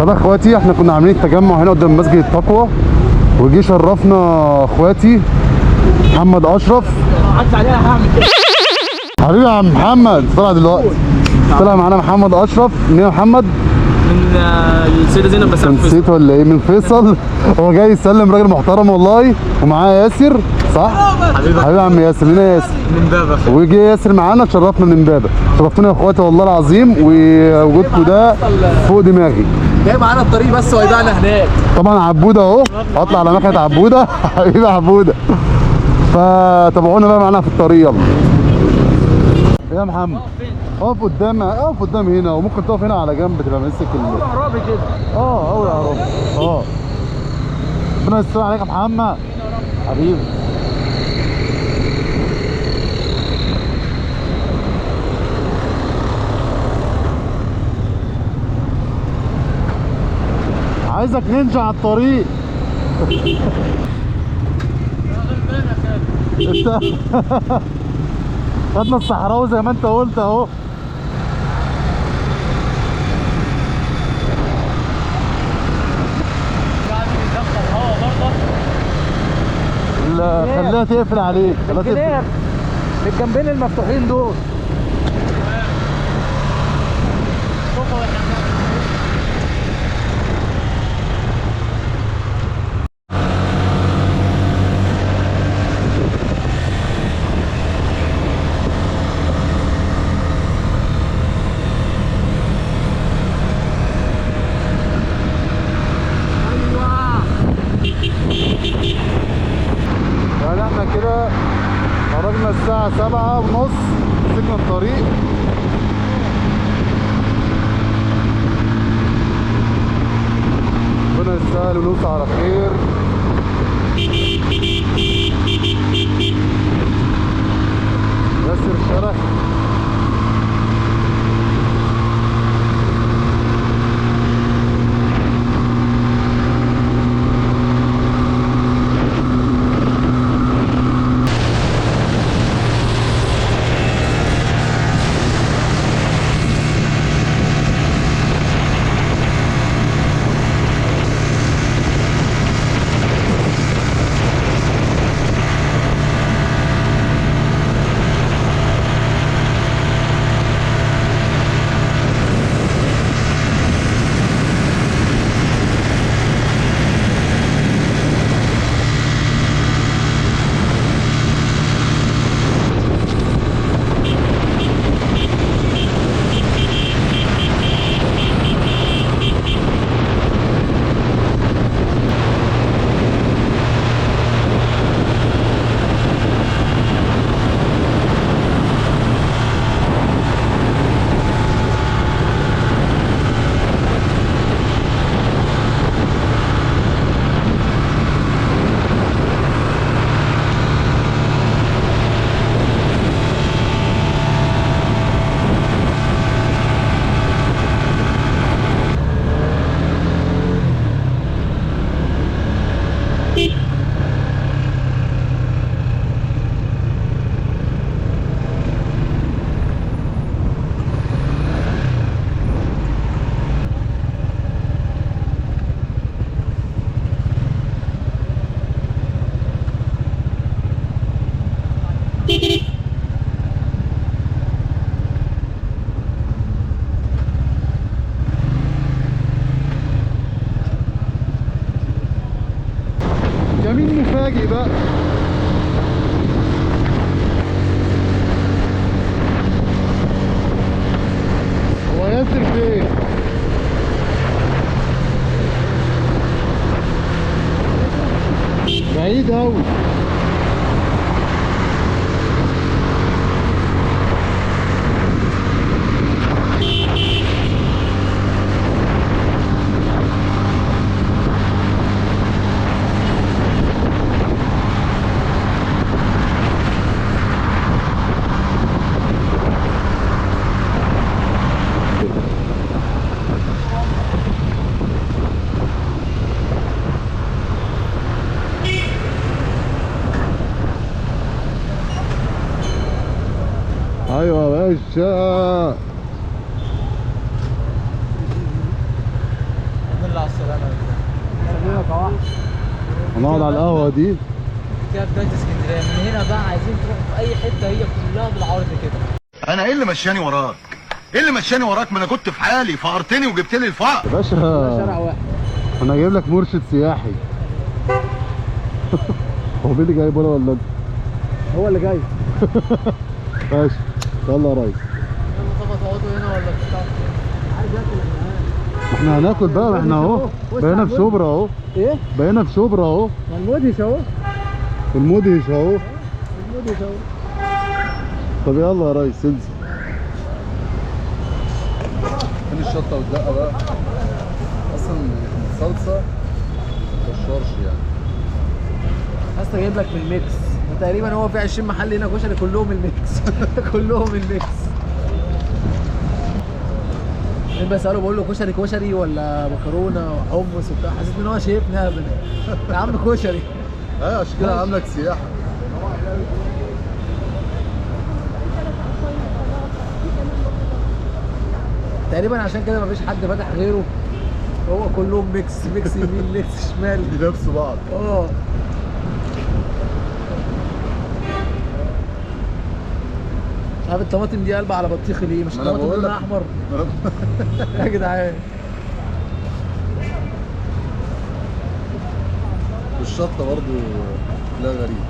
طب يا اخواتي احنا كنا عاملين التجمع هنا قدام مسجد التقوى، وجي شرفنا اخواتي محمد اشرف. عدت عليها هعمل كده حبيبي يا عم محمد، طلع دلوقتي طلع معانا محمد اشرف. منين يا محمد؟ من السيده زينب، بس نسيت ولا ايه؟ من فيصل. هو جاي يسلم، راجل محترم والله. ومعاه ياسر، صح؟ حبيبي حبيبي يا عم ياسر. لينا ياسر من بابا. ويجي ياسر معانا، تشرفنا من امبابه. شرفتونا يا اخواتي والله العظيم، ووجودكم ده فوق دماغي. جاي معانا الطريق بس ويدعنا هناك. طبعا عبوده اهو، هطلع على مكنه عبوده. حبيبي عبوده. فتابعونا بقى معانا في الطريق. يلا يا محمد اقف قدام، اقف قدام هنا، وممكن تقف هنا على جنب تبقى ماسك عرابي كده. اول عرابي. ربنا يستر عليك يا محمد حبيبي. عايزك ننجح على الطريق. خدنا الصحراوي زي ما انت قلت اهو. لا خليها تقفل عليك، خليها تقفل. الجنبين المفتوحين دول. يعني احنا كده خرجنا الساعة 7:30، مسكنا الطريق. ربنا يسهل ونوصل على خير. ياسر شرح. كمين مفاجئ بقى. هو ياسر فين؟ بعيد اوي. ايوه يا باشا. خلينا كواحد هنقعد على القهوه دي. كده بداية اسكندرية. من هنا بقى عايزين تروحوا في أي حتة هي كلها بالعرض كده. انا ايه اللي مشاني وراك؟ ايه اللي مشاني وراك؟ ما انا كنت في حالي، فقرتني وجبت لي الفقر. يا باشا شارع واحد. انا جايب لك مرشد سياحي. هو مين اللي جايب ولا انت؟ هو اللي جاي. ماشي يلا يا ريس. يلا طب تقعدوا هنا ولا بتاع؟ عايز اكل يا جدعان. ما احنا هناكل بقى، ما احنا اهو بقينا في شبرا اهو. ايه؟ بقينا في شبرا اهو. ما المدهش اهو. المدهش اهو. المدهش اهو. طب يلا يا ريس انزل. فين الشطه والدقه بقى؟ اصلا الصلصه ما تشرش يعني. اصلا جايب لك من الميكس. تقريبا هو في 20 محل هنا كشري كلهم الميكس. كلهم الميكس. بسأله بقول له كشري كشري ولا مكرونه وحمص وبتاع، حسيت ان هو شايفني هبل. يا عم كشري. ايوه عشان كده عاملك سياحه. تقريبا عشان كده مفيش حد فاتح غيره. هو كلهم ميكس، ميكس يمين ميكس شمال. بينافسوا بعض. اه. مش عارف الطماطم دي قلبة على بطيخ ليه؟ مش ما أنا الطماطم بقول لونها لك. احمر. يا جدعان. والشطه برضو لا غريب.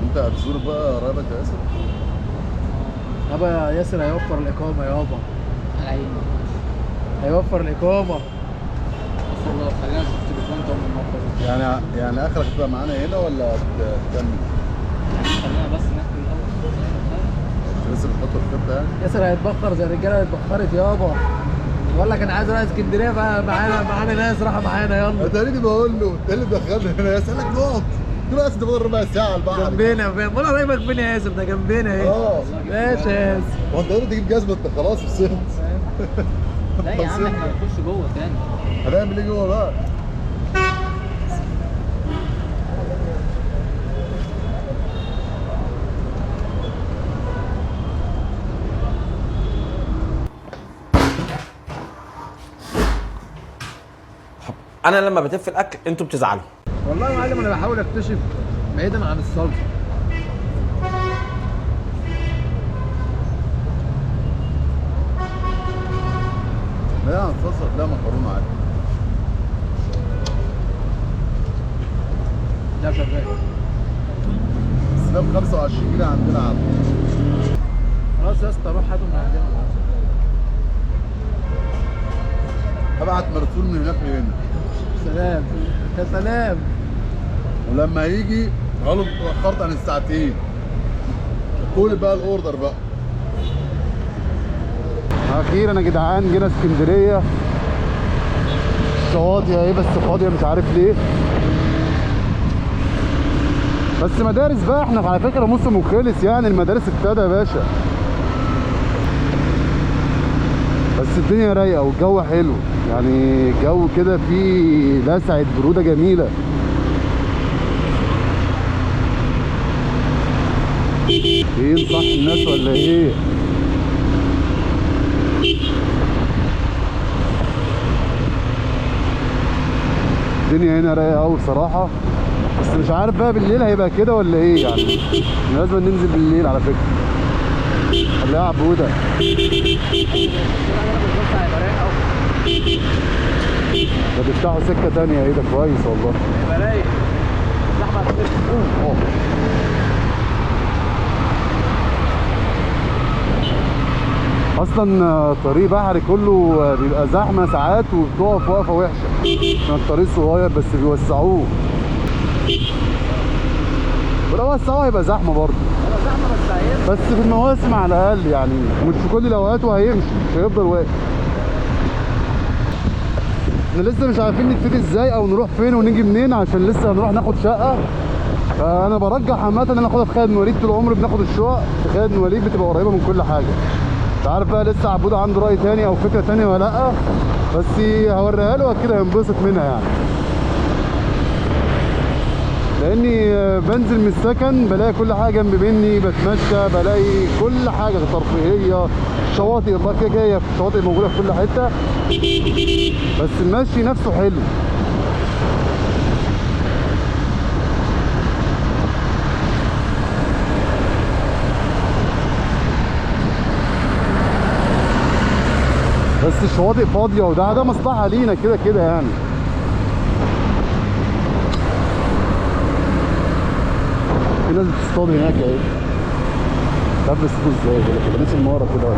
انت هتزور بقى قرايبك يا ياسر؟ يابا ياسر هيوفر الاقامه يابا. على عيني. هيوفر الاقامه. بس والله خلينا نشوف تليفون طب من الموقع. يعني اخرك تبقى معانا هنا ولا تكمل؟ خلينا بس ناكل الأول. مش لسه بتحط الخطه يعني؟ ياسر هيتبخر زي الرجاله اللي اتبخرت يابا. بقول لك انا عايز اروح اسكندريه بقى، معانا ناس راحه معانا يلا. اتاريني بقول له انت اللي دخلنا هنا ياسر، قال لك نقط. قلت له ياسر ده فاضل ربع ساعه على البحر. جنبنا امال قريبك فين يا ياسر؟ ده جنبنا اهي. اه ماشي يا ياسر. هو انت قلت تجيب جزمه انت خلاص وصلت. لا يا عم احنا هنخش جوه تاني. هنعمل ايه جوه بقى؟ انا لما بتف الاكل انتوا بتزعلوا. والله يا معلم انا بحاول اكتشف بعيدا عن الصلصه. لا هنتصل لا مكرونه عادي. لا شغال. بس ده ب 25 جنيه عندنا عبد. خلاص يا اسطى روح هاتوا من عندنا. ابعت مرسول من هناك لهنا. سلام يا سلام. ولما يجي غلط اتاخرت عن الساعتين. كل بقى الاوردر بقى. اخيرا يا جدعان جينا اسكندريه. الشواطئ اهي بس فاضيه مش عارف ليه. بس مدارس بقى، احنا على فكره موسم وخلص يعني، المدارس ابتدى يا باشا. بس الدنيا رايقه والجو حلو يعني، الجو كده فيه لسعة بروده جميله. ايه نصح الناس ولا ايه؟ الدنيا هنا رايقه قوي بصراحه، بس مش عارف بقى بالليل هيبقى كده ولا ايه يعني. لازم ننزل بالليل على فكره. خليها يا عبوده. ده بيفتحوا سكه تانيه، ايه ده كويس والله. هيبقى رايق. زحمه هتخف. اصلا طريق بحري كله بيبقى زحمه ساعات وبتقف وقفه وحشه عشان الطريق صغير، بس بيوسعوه. ولو وسعوه هيبقى زحمه برضه. هو زحمه بس هيمشي. بس في المواسم على الاقل يعني، مش في كل الاوقات وهيمشي مش هيفضل واقف. احنا لسه مش عارفين نبتدي ازاي او نروح فين ونيجي منين، عشان لسه هنروح ناخد شقه. فانا برجح عامه ان انا اخدها في خالد بن وليد. طول عمري بناخد الشقق في خالد بن وليد، بتبقى قريبه من كل حاجه. مش عارف بقى لسه عبوده عنده راي تاني او فكره تانيه ولا لا، بس هوريها له كده هينبسط منها يعني. لاني بنزل من السكن بلاقي كل حاجه جنب مني، بتمشى بلاقي كل حاجه ترفيهيه. شواطئ بقى كده جايه، في شواطئ موجوده في كل حته، بس المشي نفسه حلو. بس الشواطئ فاضيه، وده مصلحه لينا كده كده يعني. في ناس بتصطاد هناك اهي. مش عارف بيصطادوا ازاي كده، ناس الماره كده ولا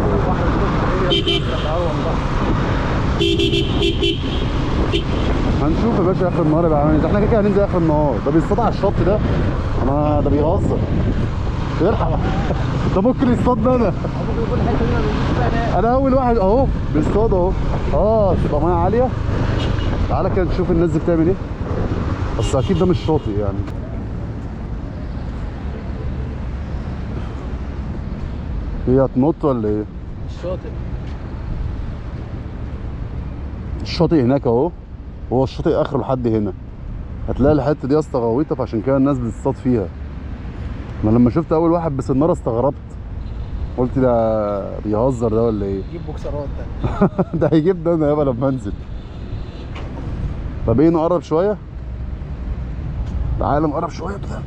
ايه؟ هنشوف يا باشا اخر النهار يبقى عامل ازاي. احنا كده كده هننزل اخر النهار. ده بيصطاد على الشط ده، ده بيهزر. الحق ده ممكن يصطادنا انا. انا اول واحد اهو بيصطاد اهو. تبقى ميه عاليه. تعالى كده نشوف الناس دي بتعمل ايه. بس اكيد ده مش شاطئ يعني. هي هتنط ولا ايه؟ الشاطئ. الشاطئ هناك اهو. هو الشاطئ اخره لحد هنا. هتلاقي الحته دي يا اسطى غويطه، فعشان كده الناس بتصطاد فيها. انا لما شفت اول واحد بسناره استغربت، قلت ده بيهزر ده ولا ايه؟ جيب بوكسرات ده. ده هيجيب ده انا يابا لما انزل. طب ايه نقرب شويه؟ تعالى نقرب شويه كده.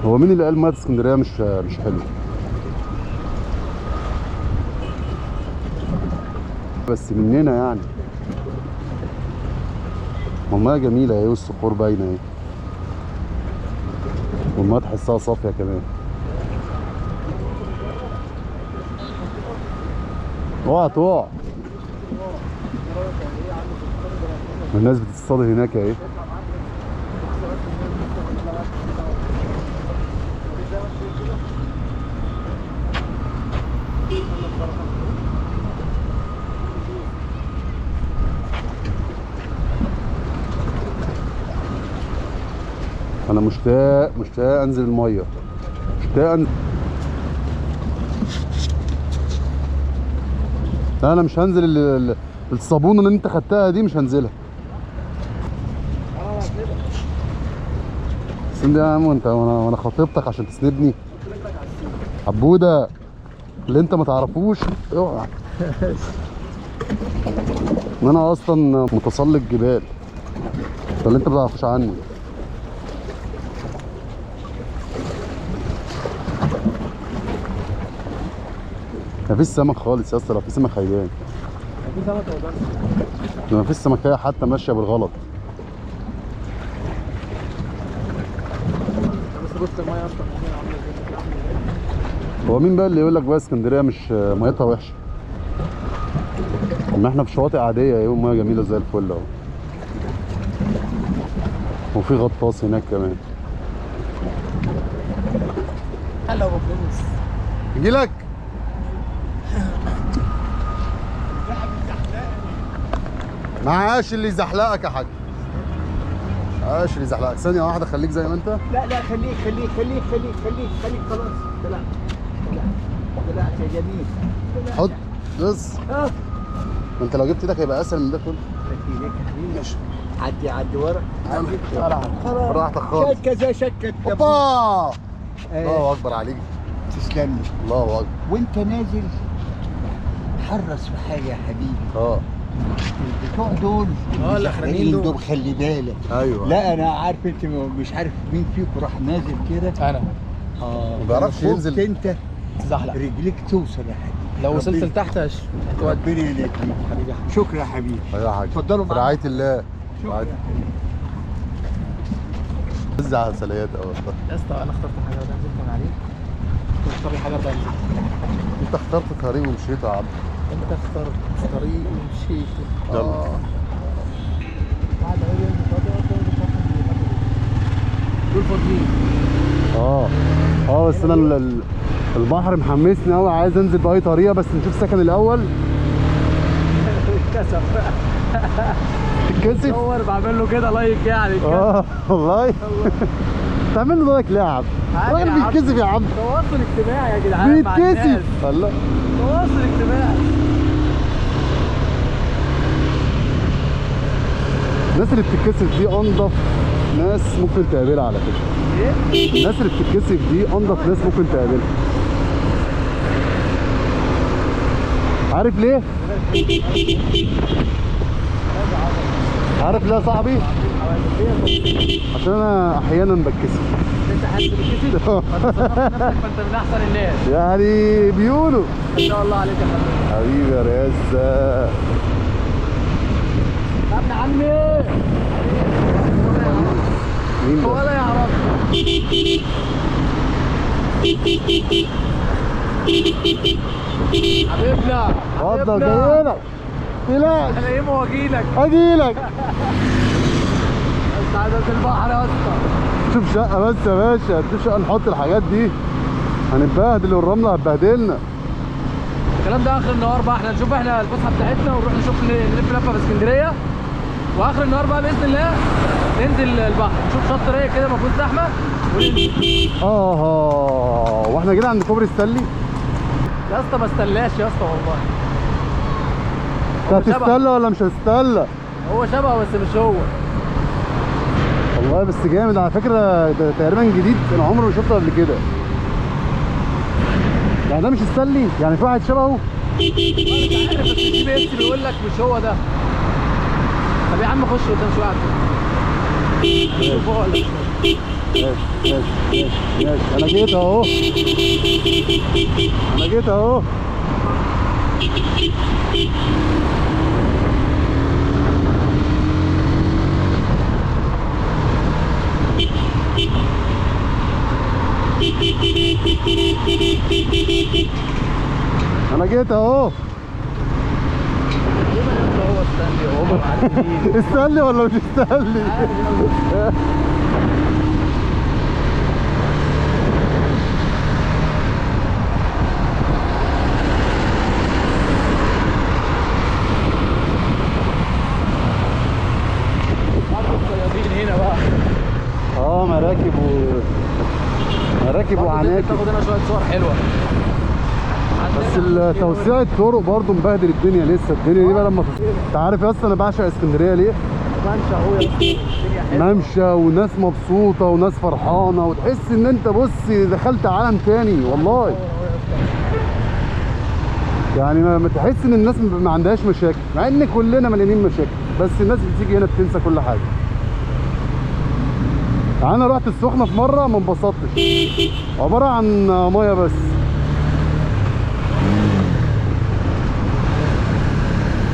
هو مين اللي قال ميه اسكندريه مش حلو؟ بس مننا يعني. والميه جميله اهي، والصخور باينه اهي، والميه تحسها صافيه كمان. اوعى تقع. الناس بتصطاد هناك اهي. انا مشتاق انزل الميه، مشتاق انزل. لا انا مش هنزل الصابونه اللي انت خدتها دي، مش هنزلها. سندي يا عم، انت وانا خاطبتك عشان تسندني؟ عبوده اللي انت ما تعرفوش اوعى. انا اصلا متسلق جبال، ده اللي انت ما تعرفوش عني. مفيش سمك خالص يا اسطى. لو في سمك هيبان. في سمك ولا مفيش سمكية حتى ماشية بالغلط. بس بص الميه اصلا عامله ازاي. هو مين بقى اللي يقول لك بقى اسكندرية مش ميتها وحشة؟ اما احنا في شواطئ عادية اهي، ومية جميلة زي الفل اهو. وفي غطاس هناك كمان. هلا ابو فلوس. يجيلك معاش اللي يزحلقك يا حاج. معاش اللي يزحلقك. ثانية واحدة خليك زي ما انت. لا خليك خلاص. طلعت يا جميل. حط بص. انت لو جبت ايدك هيبقى اسهل من ده كله. ايدك يا حبيبي. ماشي. عدي ورا. خلاص. براحتك خالص. شكه زي شكه. اوبا. الله اكبر عليك. تسلم لي. الله اكبر. وانت نازل حرص في حاجه يا حبيبي. بتوع دول الاخرانيين دول خلي بالك. ايوه. لا انا عارف انت مش عارف مين فيكم راح نازل كده. انا ما بيعرفش ينزل. انت تزحلق رجليك توصل يا حبيبي. لو وصلت لتحت ربنا يهديك حبيبي. شكرا يا حبيبي. ايوه يا حاج. اتفضلوا في معايا. رعاية الله. بس على سليات والله. يا اسطى انا اخترت حاجه وده نزلت من عليه. تختار حاجه ده انت اخترت طريق ومشيت يا عبد. انت اخترت طريق ومشيت. يلا. دول فاضيين. بس انا البحر محمسني قوي، عايز انزل باي طريقه، بس نشوف سكن الاول. اتكسف. تتكسف؟ صور بعمل له كده لايك يعني. والله. تعمل له لايك ليه يا عبد؟ الراجل بيتكسف يا عبد. تواصل اجتماعي يا جدعان. بيتكسف. الله. تواصل اجتماعي. الناس اللي بتتكسف دي انضف ناس ممكن تقابلها على فكره. ايه؟ الناس اللي بتتكسف دي انضف ناس ممكن تقابلها. عارف ليه؟ عارف ليه يا صاحبي؟ عشان انا احيانا بتكسف. انت حاسس بالكسل؟ فانت صنفت نفسك فانت من احسن الناس. يعني بيقولوا. ان شاء الله عليك يا فندم. حبيبي يا رياسة. يا ابن عمي مين ده؟ ولا يعرف. حبيبنا اتفضل جايلك. تقلقش. انا ايه واجيلك. اجيلك. بس عايز انزل البحر يا اسطى. شوف شقة بس يا باشا، شوف شقة نحط الحاجات دي. هنتبهدل والرملة هتبهدلنا. الكلام ده اخر النهار بقى، احنا نشوف احنا الفسحه بتاعتنا ونروح نشوف نلف لفه في اسكندريه، واخر النهار بقى باذن الله ننزل البحر نشوف شط رايق كده ما فيهوش زحمه وننزل. واحنا جينا عند كوبري ستانلي. يا اسطى ما استلاش يا اسطى والله. انت هتستلى ولا مش هتستلى؟ هو شبهه بس مش هو. والله بس جامد على فكره، ده تقريبا جديد، انا عمري ما شفته قبل كده. يعني ده مش ستانلي؟ يعني في واحد شبهه؟ مش عارف بس الجي بي اس بيقول لك مش هو ده. طب يا عم خش قدام شويه على الفيديو. شوف هو ولا مش هو. ماشي انا جيت اهو. انا جيت اهو. انا جيت اهو. هو استني وهم معديين. استني ولا مش استني؟ هنا بقى مراكب وعناكب. تاخد هنا شويه صور حلوه. بس التوسيع الطرق برضه مبهدل الدنيا لسه. الدنيا دي بقى لما انت عارف يا اسطى انا بعشق اسكندريه ليه؟ ممشى اهو يا اسطى الدنيا حلوه. ممشى وناس مبسوطه وناس فرحانه، وتحس ان انت بص دخلت عالم تاني والله. يعني ما تحس ان الناس ما عندهاش مشاكل، مع ان كلنا مليانين مشاكل، بس الناس بتيجي هنا بتنسى كل حاجه. يعني انا رحت السخنه في مره ما انبسطتش، عباره عن ميه بس.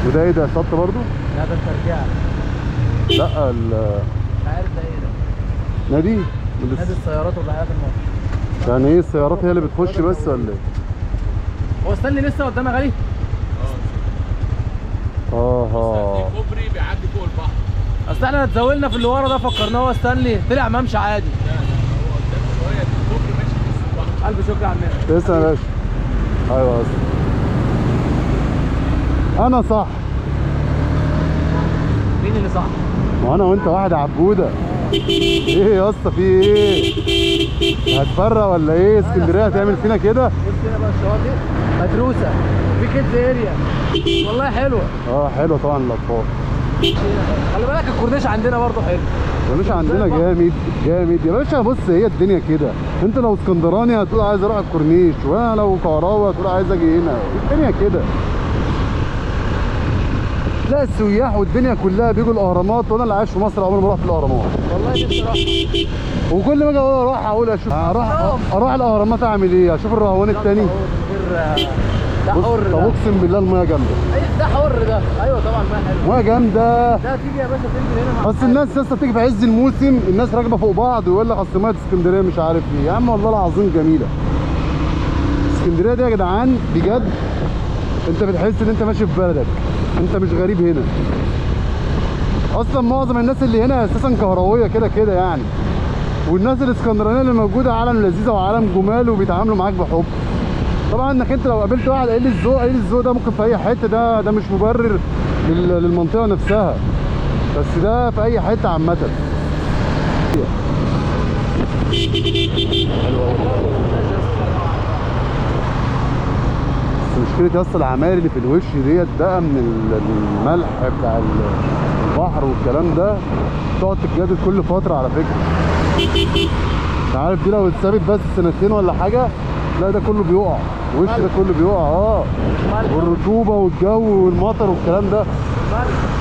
وده ايه ده؟ شط برضو؟ لا ده الترجيع. لا مش عارف ده ايه ده. نادي نادي السيارات والرحلات المصري. يعني ايه السيارات هي اللي بتخش بس ولا ايه؟ هو استني لسه قدام يا غالي. كوبري بيعدي فوق البحر. اصل احنا اتزاولنا في اللي ورا ده فكرناه هو ستانلي، طلع ممشى عادي. لا هو قدام شويه الكوبري ماشي في نص البحر. الف شكر يا عمنا. لسه يا باشا. ايوه اصلا انا صح. مين اللي صح؟ ما انا وانت واحد عبوده. ايه يا اسطى في ايه؟ هتفرق ولا ايه؟ اسكندريه هتعمل فينا كده؟ بص هنا بقى الشواطئ مدروسه وفي كيدز اريا والله حلوه. حلوه طبعا للاطفال. خلي بالك الكورنيش عندنا برضه حلو. الكورنيش عندنا جامد يا باشا. بص هي الدنيا كده، انت لو اسكندراني هتقول عايز اروح الكورنيش، وانا لو كهراوي هتقول عايز اجي هنا. الدنيا كده. تلاقي السياح والدنيا كلها بيجوا الاهرامات، وانا اللي عايش في مصر عمري ما رحت الاهرامات. والله نفسي اروح. وكل ما اجي اروح اشوف اروح الاهرامات اعمل ايه؟ اشوف الرهوان التاني. ده حر طب ده. اقسم بالله الميه جامده. ده حر ده. ايوه طبعا الميه حلوه. الميه جامده. ده تيجي يا باشا تنزل هنا مع بس الناس لسه تيجي في عز الموسم الناس راكبه فوق بعض ويقول لك اصل ميه اسكندريه مش عارف ايه. يا عم والله العظيم جميله اسكندريه دي يا جدعان بجد. انت بتحس ان انت ماشي في بلدك، انت مش غريب هنا. اصلا معظم الناس اللي هنا اساسا كهرويه كده يعني. والناس الاسكندرانيه اللي موجوده عالم لذيذه وعالم جمال وبيتعاملوا معاك بحب. طبعا انك انت لو قابلت واحد قليل الذوق ده ممكن في اي حته، ده مش مبرر للمنطقه نفسها، بس ده في اي حته عامه. بس مشكله يا اسطى العماير اللي في الوش ديت بقى من الملح بتاع البحر والكلام ده، تقعد تتجدد كل فتره على فكره. انت عارف دي لو اتثبت بس سنتين ولا حاجه لا ده كله بيقع، وش ده كله بيقع. والرطوبه والجو والمطر والكلام ده.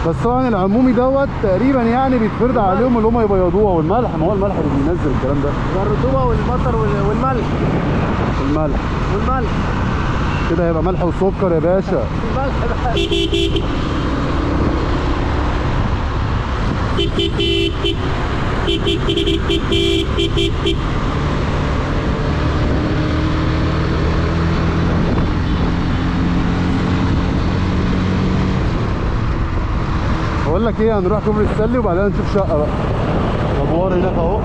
بس طبعا العمومي دوت تقريبا يعني بيتفرض عليهم اللي هم يبيضوها، والملح، ما هو الملح اللي بينزل الكلام ده. والرطوبه والمطر والملح. والملح كده هيبقى ملح وسكر يا باشا. بقول لك ايه، هنروح كوبري السلي وبعدين نشوف شقه بقى. الابوار هناك اهو.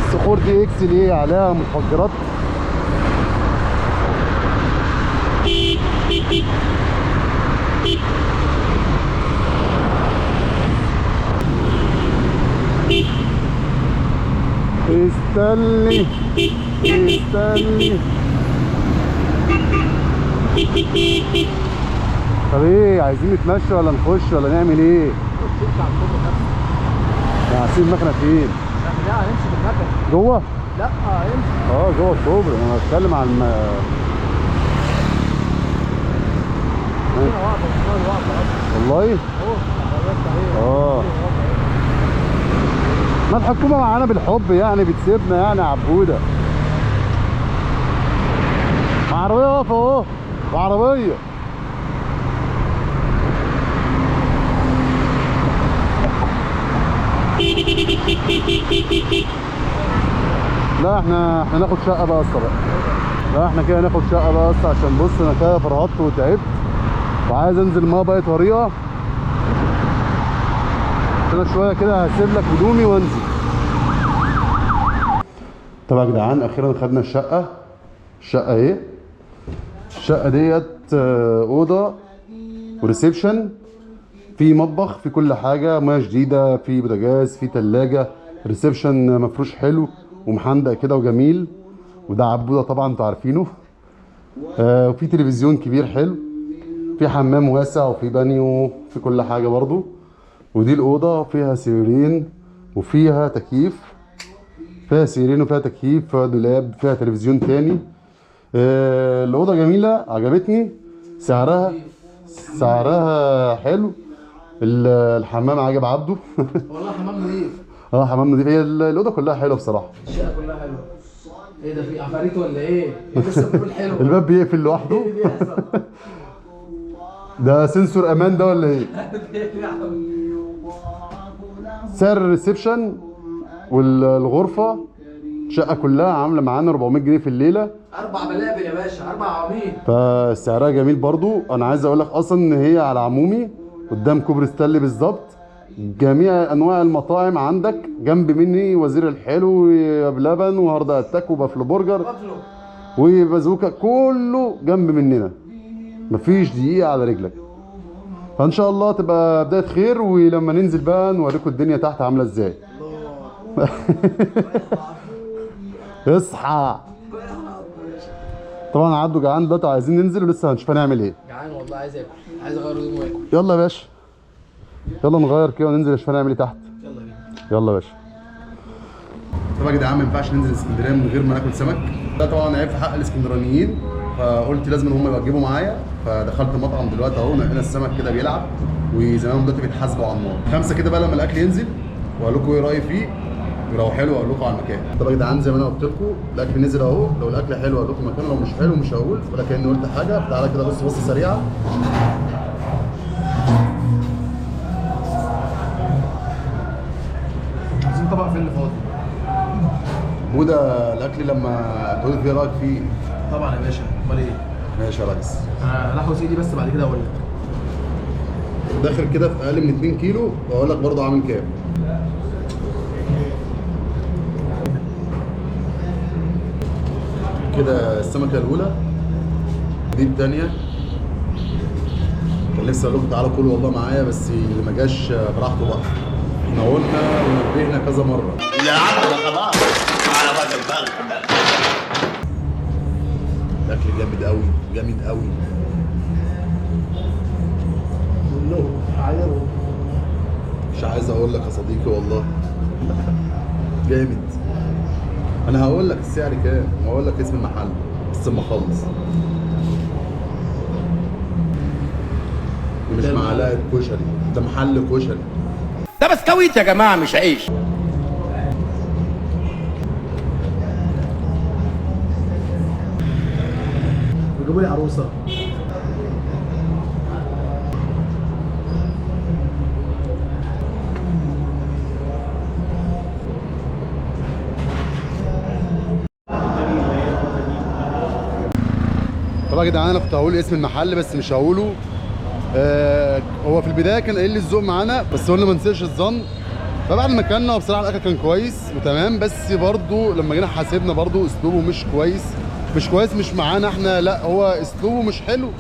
الصخور دي اكس ليه عليها متفجرات. استني طب ايه، عايزين نتمشى ولا نخش ولا نعمل ايه؟ عايزين المكنه فين؟ لا هنمشي بالمكنه جوه؟ لا هنمشي جوه الكوبري. انا بتكلم عن والله ما الحكومه معانا بالحب يعني، بتسيبنا يعني يا عبوده. مع عربيه واقفه اهو، وعربيه لا احنا ناخد شقه بقى بقى. لا احنا كده ناخد شقه بقى عشان بص انا كده فرهطت وتعبت وعايز انزل ما باي طريقه. انا شويه كده هسيب لك هدومي وانزل. طب يا جدعان اخيرا خدنا الشقه. الشقه ايه؟ الشقه ديت اوضه وريسبشن، في مطبخ، في كل حاجه، ميه جديده، في بوتاجاز، في ثلاجه، ريسبشن مفروش حلو ومحندق كده وجميل، وده عبوده طبعا انتوا عارفينه. وفي تلفزيون كبير حلو، في حمام واسع وفي بانيو، في كل حاجه برضو. ودي الاوضه فيها سريرين وفيها تكييف، فيها سريرين وفيها تكييف، فيها دولاب، فيها تلفزيون تاني. الاوضه جميله عجبتني، سعرها حلو. الحمام عجب عبده. والله حمام نظيف. حمام نظيف. هي الاوضه كلها حلوه بصراحه. الشقه كلها حلوه. ايه ده، في عفاريت ولا ايه؟ لسه بنقول حلو. الباب بيقفل لوحده. ده سنسور امان ده ولا ايه؟ سعر الريسبشن والغرفه الشقه كلها عامله معانا 400 جنيه في الليله. 4 بلابل يا باشا، 4 عواميد. فسعرها جميل برضو. انا عايز اقول لك اصلا ان هي على عمومي قدام كوبري ستانلي بالظبط. جميع انواع المطاعم عندك جنب مني، وزير الحلو بلبن وهارد اتاك وبافلو برجر وبازوكا، كله جنب مننا، مفيش دقيقه على رجلك. فان شاء الله تبقى بدايه خير، ولما ننزل بقى نوريكم الدنيا تحت عامله ازاي. اصحى. طبعا عدوا جعان دلوقتي، عايزين ننزل ولسه هنشوف هنعمل ايه. جعان والله، عايز اكل، عايز اغير هدومي واكل. يلا يا باشا، يلا نغير كده وننزل نشوف هنعمل ايه تحت. يلا بينا. يلا يا باشا. طبعا يا جدعان ما ينفعش ننزل اسكندريه من غير ما ناكل سمك. ده طبعا عيب في حق الاسكندرانيين، فقلت لازم هم يوجبوا معايا. فدخلت المطعم دلوقتي اهو، نقينا السمك كده بيلعب، وزمانهم دلوقتي بيتحاسبوا على النار. 5 كده بقى لما الاكل ينزل واقول لكم ايه رايي فيه، ولو حلو اقول لكم على المكان. طبعا يا جدعان زي ما انا قلت لكم الاكل نزل اهو، لو الاكل حلو اقول لكم مكانه، لو مش حلو مش هقول ولا كاني قلت حاجه. تعالى كده بص بصه سريعه. عايزين طبق فل فاضي. بودا الاكل لما تقول فيه رايك فيه. طبعا يا باشا، امال ايه؟ ماشي يا ريس. انا لحوس ايدي بس بعد كده اقول لك. داخل كده في اقل من 2 كيلو واقول لك برضه عامل كام. كده السمكه الاولى، دي الثانيه. كان لسه اقول لكم تعالوا كلوا والله معايا، بس اللي ما جاش براحته بقى. احنا قلنا ونبهنا كذا مره. يا عم خلاص على وجه البلد. الاكل جامد قوي، جامد قوي. مش عايز اقول لك يا صديقي والله. جامد. انا هقول لك السعر كام وهقول لك اسم المحل بس اما اخلص. مش معلقه كشري، ده محل كشري. ده بسكويت يا جماعه مش عيش. بيجيبوا لي عروسه. طبعا يا جدعان انا كنت هقول اسم المحل بس مش هقوله. هو في البدايه كان قايل لي الذوق معانا بس قلنا ما نسيرش الظن. فبعد ما كلنا بصراحه الاكل كان كويس وتمام، بس برضو لما جينا حاسبنا برضو اسلوبه مش كويس. مش معانا احنا، لا هو اسلوبه مش حلو.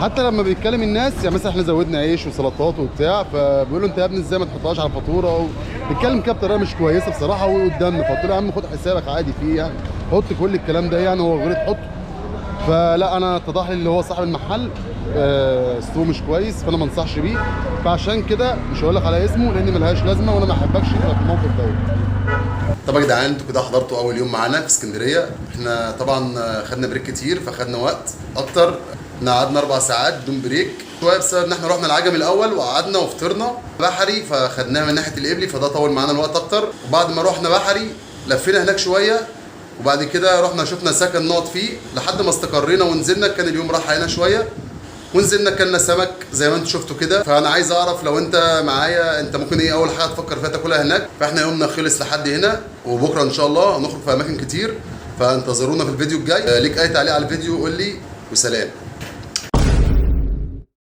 حتى لما بيتكلم الناس يعني مثلا احنا زودنا عيش وسلطات وبتاع فبيقول له انت يا ابني ازاي ما تحطهاش على الفاتوره، بيتكلم كده بطريقه مش كويسه بصراحه وقدامنا. فقلت له يا عم خد حسابك عادي فيه يعني، حط كل الكلام ده يعني هو غلط حطه. فلا انا اتضح لي اللي هو صاحب المحل اسلوبه مش كويس فانا ما انصحش بيه. فعشان كده مش هقول لك على اسمه لان ملهاش لازمه وانا ما احبكش تبقى في الموقف دوت. طبعا يا جدعان انتوا كده حضرتوا اول يوم معانا في اسكندريه. احنا طبعا خدنا بريك كتير فخدنا وقت اكتر. احنا قعدنا 4 ساعات بدون بريك شويه بسبب ان احنا رحنا العجمي الاول وقعدنا وفطرنا بحري فخدناها من ناحيه القبلي فده طول معانا الوقت اكتر. وبعد ما رحنا بحري لفينا هناك شويه وبعد كده رحنا شفنا سكن نقعد فيه لحد ما استقرينا ونزلنا. كان اليوم راح علينا شويه ونزلنا كلنا سمك زي ما انتم شفتوا كده. فانا عايز اعرف لو انت معايا انت ممكن ايه اول حاجه تفكر فيها تاكلها هناك. فاحنا يومنا خلص لحد هنا وبكره ان شاء الله هنخرج في اماكن كتير فانتظرونا في الفيديو الجاي. ليك اي تعليق على الفيديو قول لي وسلام.